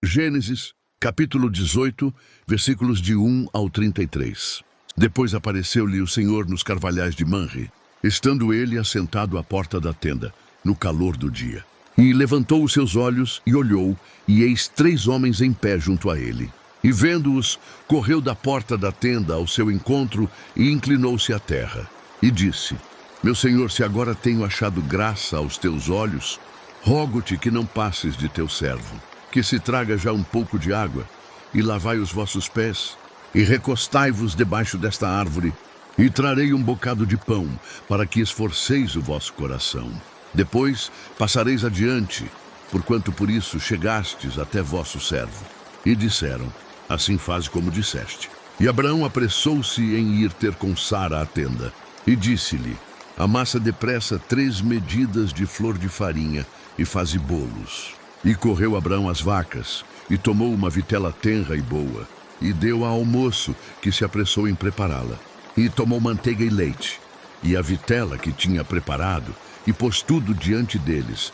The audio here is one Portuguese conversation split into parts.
Gênesis, capítulo 18, versículos de 1 ao 33. Depois apareceu-lhe o Senhor nos carvalhais de Manre, estando ele assentado à porta da tenda, no calor do dia. E levantou os seus olhos e olhou, e eis 3 homens em pé junto a ele. E vendo-os, correu da porta da tenda ao seu encontro e inclinou-se à terra. E disse: Meu senhor, se agora tenho achado graça aos teus olhos, rogo-te que não passes de teu servo, que se traga já um pouco de água, e lavai os vossos pés, e recostai-vos debaixo desta árvore, e trarei um bocado de pão, para que esforceis o vosso coração. Depois passareis adiante, porquanto por isso chegastes até vosso servo. E disseram: Assim faz como disseste. E Abraão apressou-se em ir ter com Sara à tenda, e disse-lhe: Amassa depressa 3 medidas de flor de farinha, e faze bolos. E correu Abraão às vacas, e tomou uma vitela tenra e boa, e deu ao moço, que se apressou em prepará-la. E tomou manteiga e leite, e a vitela que tinha preparado, e pôs tudo diante deles.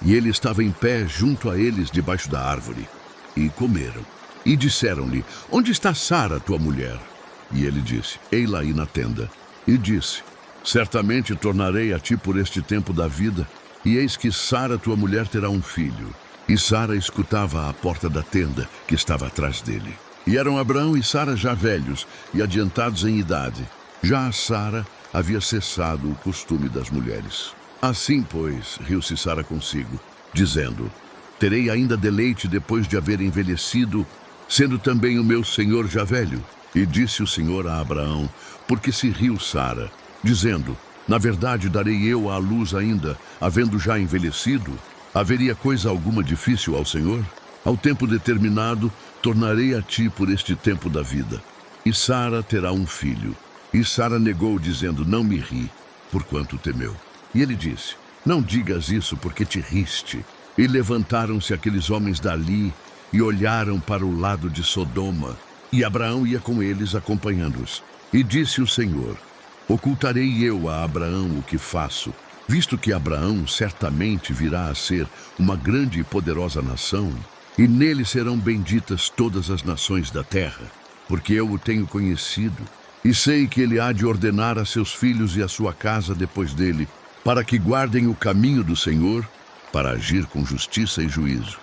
E ele estava em pé junto a eles debaixo da árvore. E comeram. E disseram-lhe: Onde está Sara, tua mulher? E ele disse: Ei-la aí na tenda. E disse: Certamente tornarei a ti por este tempo da vida, e eis que Sara, tua mulher, terá um filho. E Sara escutava à porta da tenda, que estava atrás dele. E eram Abraão e Sara já velhos e adiantados em idade. Já a Sara havia cessado o costume das mulheres. Assim, pois, riu-se Sara consigo, dizendo: Terei ainda deleite depois de haver envelhecido, sendo também o meu senhor já velho. E disse o Senhor a Abraão: Porque se riu Sara, dizendo: Na verdade darei eu à luz ainda, havendo já envelhecido? Haveria coisa alguma difícil ao Senhor? Ao tempo determinado, tornarei a ti por este tempo da vida. E Sara terá um filho. E Sara negou, dizendo: Não me ri, porquanto temeu. E ele disse: Não digas isso, porque te riste. E levantaram-se aqueles homens dali, e olharam para o lado de Sodoma. E Abraão ia com eles, acompanhando-os. E disse o Senhor: Ocultarei eu a Abraão o que faço, visto que Abraão certamente virá a ser uma grande e poderosa nação, e nele serão benditas todas as nações da terra, porque eu o tenho conhecido, e sei que ele há de ordenar a seus filhos e a sua casa depois dele, para que guardem o caminho do Senhor, para agir com justiça e juízo,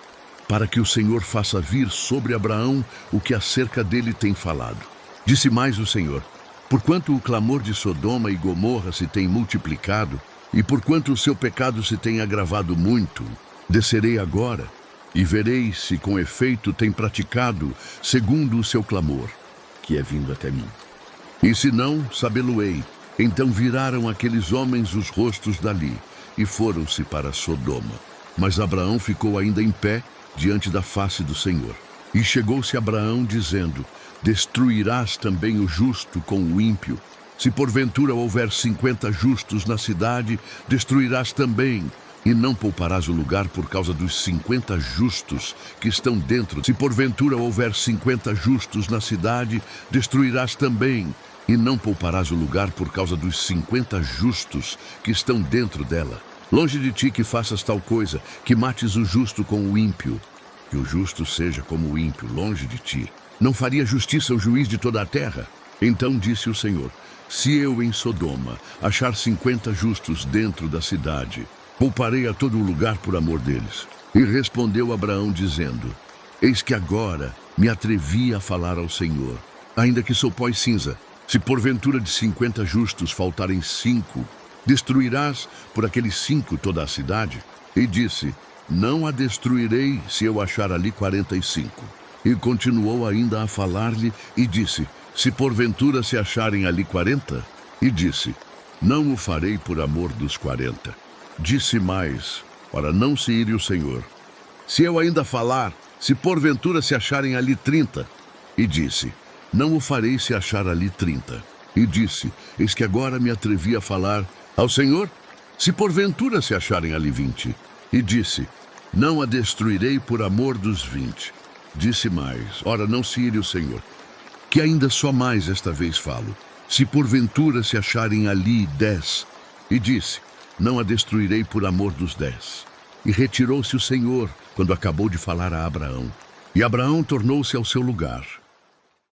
para que o Senhor faça vir sobre Abraão o que acerca dele tem falado. Disse mais o Senhor: Porquanto o clamor de Sodoma e Gomorra se tem multiplicado, e porquanto o seu pecado se tem agravado muito, descerei agora, e verei se com efeito tem praticado segundo o seu clamor, que é vindo até mim. E se não, sabê-lo-ei. Então viraram aqueles homens os rostos dali, e foram-se para Sodoma. Mas Abraão ficou ainda em pé diante da face do Senhor. E chegou-se Abraão, dizendo: Destruirás também o justo com o ímpio? Se porventura houver 50 justos na cidade, destruirás também, e não pouparás o lugar por causa dos 50 justos que estão dentro. Se porventura houver 50 justos na cidade, destruirás também, e não pouparás o lugar por causa dos 50 justos que estão dentro dela. Longe de ti que faças tal coisa, que mates o justo com o ímpio. Que o justo seja como o ímpio, longe de ti. Não faria justiça o juiz de toda a terra? Então disse o Senhor: Se eu em Sodoma achar 50 justos dentro da cidade, pouparei a todo o lugar por amor deles. E respondeu Abraão, dizendo: Eis que agora me atrevi a falar ao Senhor, ainda que sou pó e cinza. Se porventura de 50 justos faltarem 5, destruirás por aqueles 5 toda a cidade? E disse: Não a destruirei se eu achar ali 45. E continuou ainda a falar-lhe e disse: Se porventura se acharem ali 40? E disse: Não o farei por amor dos 40. Disse mais, para não se ire o Senhor: Se eu ainda falar, se porventura se acharem ali 30? E disse: Não o farei se achar ali 30. E disse: Eis que agora me atrevi a falar ao Senhor, se porventura se acharem ali 20. E disse: Não a destruirei por amor dos 20. Disse mais, ora não se ire o Senhor, que ainda só mais esta vez falo, se porventura se acharem ali 10. E disse: Não a destruirei por amor dos 10. E retirou-se o Senhor, quando acabou de falar a Abraão. E Abraão tornou-se ao seu lugar,